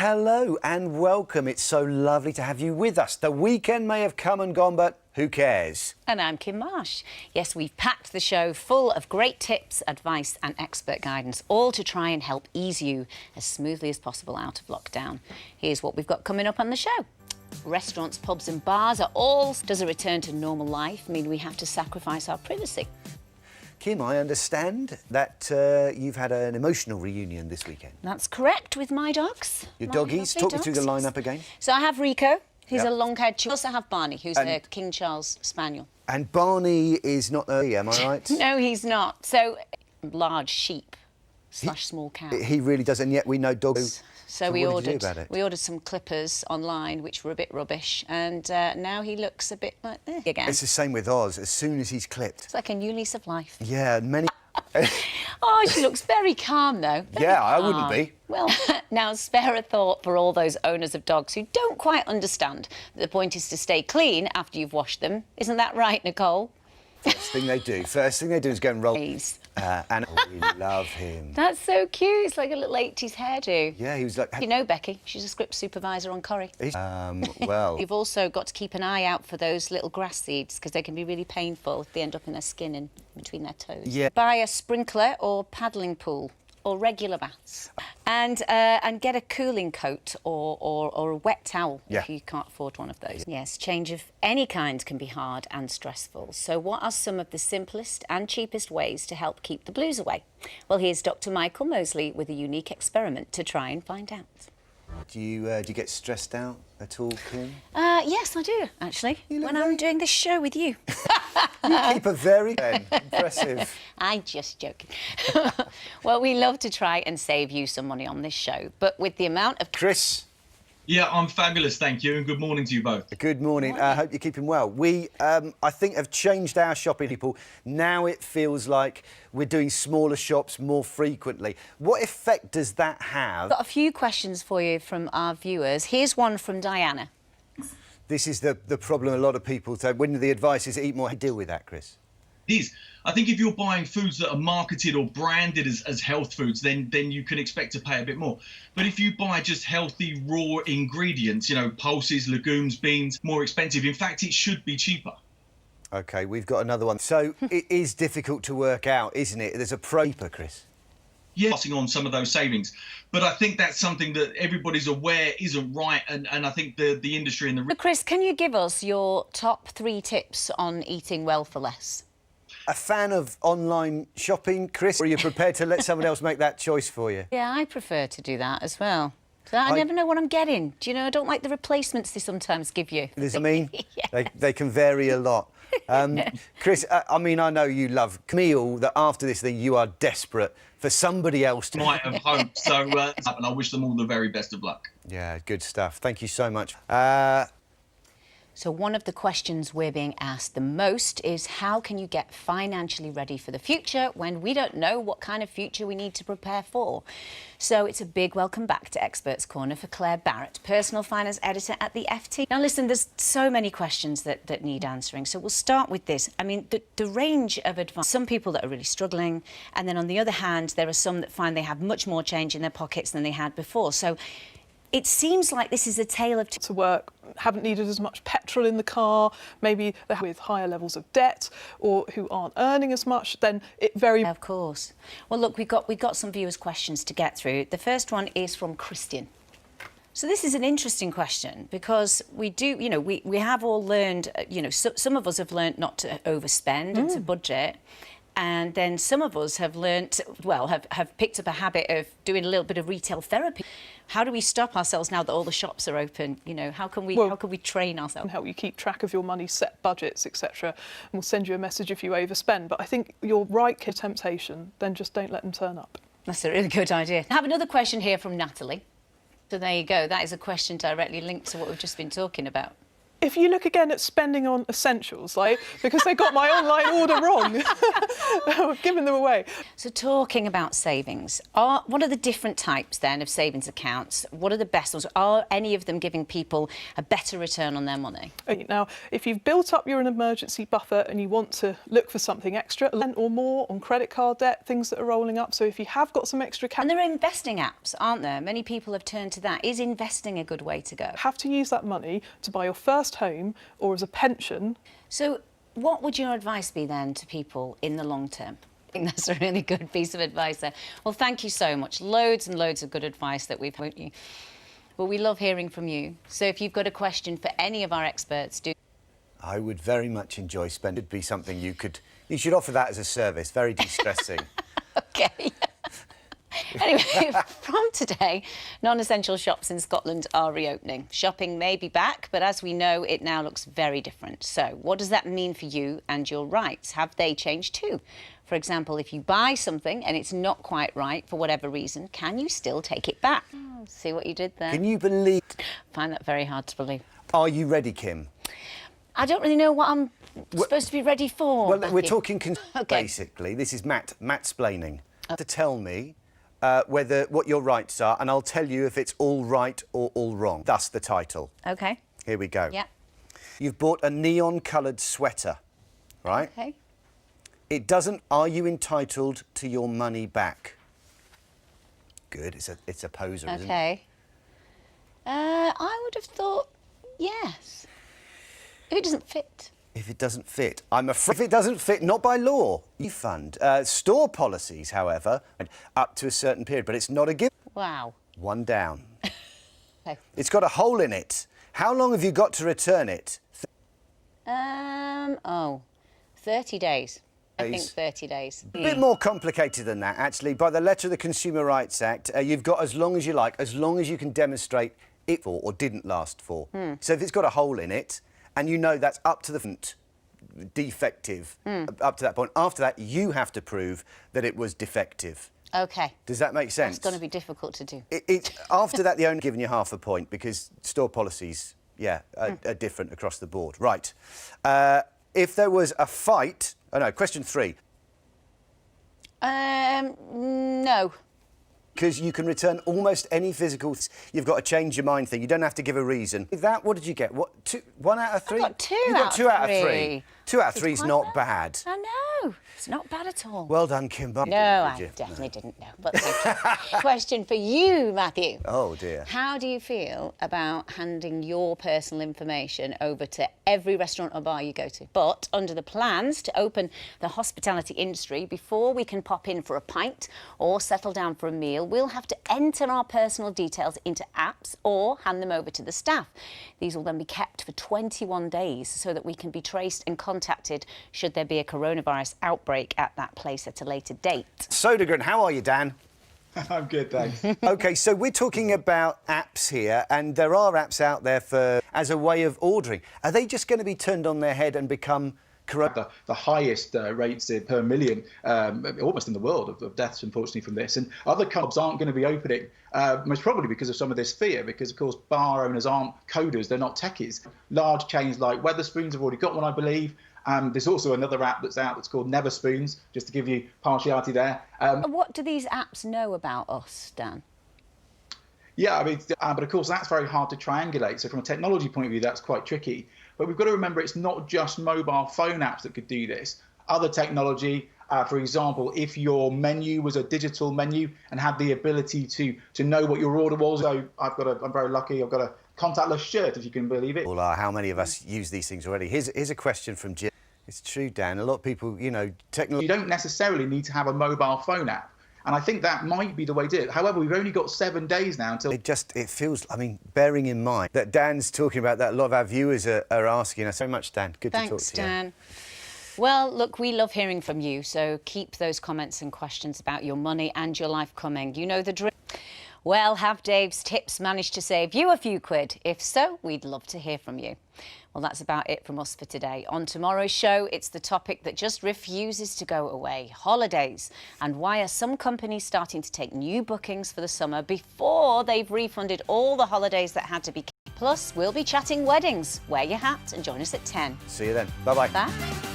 Hello and welcome. It's so lovely to have you with us. The weekend may have come and gone, but who cares? And I'm Kym Marsh. Yes, we've packed the show full of great tips, advice and expert guidance, all to try and help ease you as smoothly as possible out of lockdown. Here's what we've got coming up on the show. Restaurants, pubs and bars are all... Does a return to normal life mean we have to sacrifice our privacy? Kym, I understand that you've had an emotional reunion this weekend. That's correct, with my dogs. Your doggies? Talk me through the lineup again. So I have Rico, who's Yep. a long-haired Chihuahua. I also have Barney, who's a King Charles Spaniel. And Barney is not there, am I right? No, he's not. So, large sheep / small cow. He really does, and yet we know dogs. So what did you do about it? we ordered some clippers online, which were a bit rubbish, and now he looks a bit like again. It's the same with Oz. As soon as he's clipped. It's like a new lease of life. Yeah, many... Oh, she looks very calm, though. Very Yeah, I calm. wouldn't be. Well, now spare a thought for all those owners of dogs who don't quite understand that the point is to stay clean after you've washed them. Isn't that right, Nicole? First thing they do is go and roll. Please. And we love him. That's so cute. It's like a little 80s hairdo. Yeah, he was like... You know Becky, she's a script supervisor on Corrie. Well... You've also got to keep an eye out for those little grass seeds because they can be really painful if they end up in their skin and between their toes. Yeah. Buy a sprinkler or paddling pool or regular baths and get a cooling coat or a wet towel if you can't afford one of those. Yes, change of any kind can be hard and stressful. So what are some of the simplest and cheapest ways to help keep the blues away? Well, here's Dr. Michael Mosley with a unique experiment to try and find out. Do you get stressed out at all, Kym? Yes, I do, actually, when I'm doing this show with you. You keep a very impressive. I'm just joking. Well, we love to try and save you some money on this show, but with the amount of... Chris? Yeah, I'm fabulous, thank you, and good morning to you both. Good morning. I hope you're keeping well. We, I think, have changed our shopping, people. Now it feels like we're doing smaller shops more frequently. What effect does that have? I've got a few questions for you from our viewers. Here's one from Diana. This is the problem a lot of people say. When the advice is eat more, deal with that, Chris. It is. I think if you're buying foods that are marketed or branded as health foods, then you can expect to pay a bit more. But if you buy just healthy, raw ingredients, you know, pulses, legumes, beans, more expensive. In fact, it should be cheaper. OK, we've got another one. So it is difficult to work out, isn't it? There's a paper, Chris. Yeah, passing on some of those savings. But I think that's something that everybody's aware isn't right, and I think the industry and the... So Chris, can you give us your top 3 tips on eating well for less? A fan of online shopping, Chris, or are you prepared to let someone else make that choice for you? Yeah, I prefer to do that as well. So I never know what I'm getting. Do you know, I don't like the replacements they sometimes give you. Does it mean? Yeah. They can vary a lot. Chris, I mean, I know you love meal, that after this thing you are desperate for somebody else to... Might have hoped, so and I wish them all the very best of luck. Yeah, good stuff. Thank you so much. So one of the questions we're being asked the most is how can you get financially ready for the future when we don't know what kind of future we need to prepare for? So it's a big welcome back to Experts Corner for Claire Barrett, personal finance editor at the FT. Now listen, there's so many questions that need answering, so we'll start with this. I mean, the range of advice, some people that are really struggling, and then on the other hand, there are some that find they have much more change in their pockets than they had before. So it seems like this is a tale of... To work, haven't needed as much petrol in the car, maybe they're with higher levels of debt or who aren't earning as much, then it very... Of course. Well, look, we've got some viewers' questions to get through. The first one is from Christian. So this is an interesting question because we do, you know, we have all learned, you know, some of us have learned not to overspend and to budget. And then some of us have learnt, well, have picked up a habit of doing a little bit of retail therapy. How do we stop ourselves now that all the shops are open? You know, how can we train ourselves? And help you keep track of your money, set budgets, etc. And we'll send you a message if you overspend. But I think you're right, kid temptation, then just don't let them turn up. That's a really good idea. I have another question here from Natalie. So there you go. That is a question directly linked to what we've just been talking about. If you look again at spending on essentials, like, because they got my online order wrong, I've given them away. So talking about savings, what are the different types then of savings accounts? What are the best ones? Are any of them giving people a better return on their money? Now, if you've built up your emergency buffer and you want to look for something extra, or more on credit card debt, things that are rolling up. So if you have got some extra cash... And there are investing apps, aren't there? Many people have turned to that. Is investing a good way to go? Have to use that money to buy your first home or as a pension. So what would your advice be then to people in the long term? I think that's a really good piece of advice there. Well, thank you so much. Loads and loads of good advice that we've heard you. Well, we love hearing from you. So if you've got a question for any of our experts, do... I would very much enjoy spending. It'd be something you should offer that as a service. Very de-stressing. OK. Anyway, from today, non-essential shops in Scotland are reopening. Shopping may be back, but as we know, it now looks very different. So what does that mean for you and your rights? Have they changed too? For example, if you buy something and it's not quite right for whatever reason, can you still take it back? Oh, see what you did there? Can you believe... Find that very hard to believe. Are you ready, Kym? I don't really know what I'm supposed to be ready for. Well, Matthew. we're talking... OK. Basically, this is Matt-splaining. To tell me what your rights are, and I'll tell you if it's all right or all wrong. Thus the title. OK. Here we go. Yeah. You've bought a neon-coloured sweater, right? OK. It doesn't... Are you entitled to your money back? Good. It's a poser, isn't it? OK. I would have thought yes. If it doesn't fit. If it doesn't fit. I'm afraid if it doesn't fit, not by law. You fund. Store policies, however, up to a certain period, but it's not a gift. Wow. One down. Okay. It's got a hole in it. How long have you got to return it? 30 days. I think 30 days. A bit more complicated than that, actually. By the letter of the Consumer Rights Act, you've got as long as you like, as long as you can demonstrate it for or didn't last for. So if it's got a hole in it, and you know that's up to the defective, up to that point. After that, you have to prove that it was defective. OK. Does that make sense? It's going to be difficult to do. After that, they're only giving you half a point because store policies, are different across the board. Right. If there was a fight... Oh, no, question 3. No. Because you can return almost any physical... You've got to change your mind thing. You don't have to give a reason. That, what did you get? What? 1 out of 3? I got 2 you got 2 out of 3. 2 out of 3 is not bad. I know. It's not bad at all. Well done, Kym Marsh. No, I definitely didn't know. But question for you, Matthew. Oh, dear. How do you feel about handing your personal information over to every restaurant or bar you go to? But under the plans to open the hospitality industry, before we can pop in for a pint or settle down for a meal, we'll have to enter our personal details into apps or hand them over to the staff. These will then be kept for 21 days so that we can be traced and contacted should there be a coronavirus outbreak at that place at a later date. Sodegren, how are you, Dan? I'm good, thanks. OK, so we're talking about apps here, and there are apps out there as a way of ordering. Are they just going to be turned on their head and become... The highest rates per million, almost in the world, of deaths, unfortunately, from this. And other clubs aren't going to be opening, most probably because of some of this fear, because, of course, bar owners aren't coders, they're not techies. Large chains like Wetherspoons have already got one, I believe. There's also another app that's out that's called Neverspoons, just to give you partiality there. What do these apps know about us, Dan? Yeah, I mean, but of course, that's very hard to triangulate. So from a technology point of view, that's quite tricky. But we've got to remember it's not just mobile phone apps that could do this. Other technology, for example, if your menu was a digital menu and had the ability to know what your order was. So I'm very lucky, I've got a contactless shirt, if you can believe it. How many of us use these things already? Here's a question from Jim. It's true, Dan. A lot of people, technology... You don't necessarily need to have a mobile phone app. And I think that might be the way to do it. However, we've only got 7 days now until... It feels... I mean, bearing in mind that Dan's talking about that, a lot of our viewers are asking us. So much, Dan. Good to talk to you. Thanks, Dan. Well, look, we love hearing from you, so keep those comments and questions about your money and your life coming. You know the drill. Well, have Dave's tips managed to save you a few quid? If so, we'd love to hear from you. Well, that's about it from us for today. On tomorrow's show, it's the topic that just refuses to go away, holidays. And why are some companies starting to take new bookings for the summer before they've refunded all the holidays that had to be Plus, we'll be chatting weddings. Wear your hat and join us at 10. See you then. Bye-bye. Bye.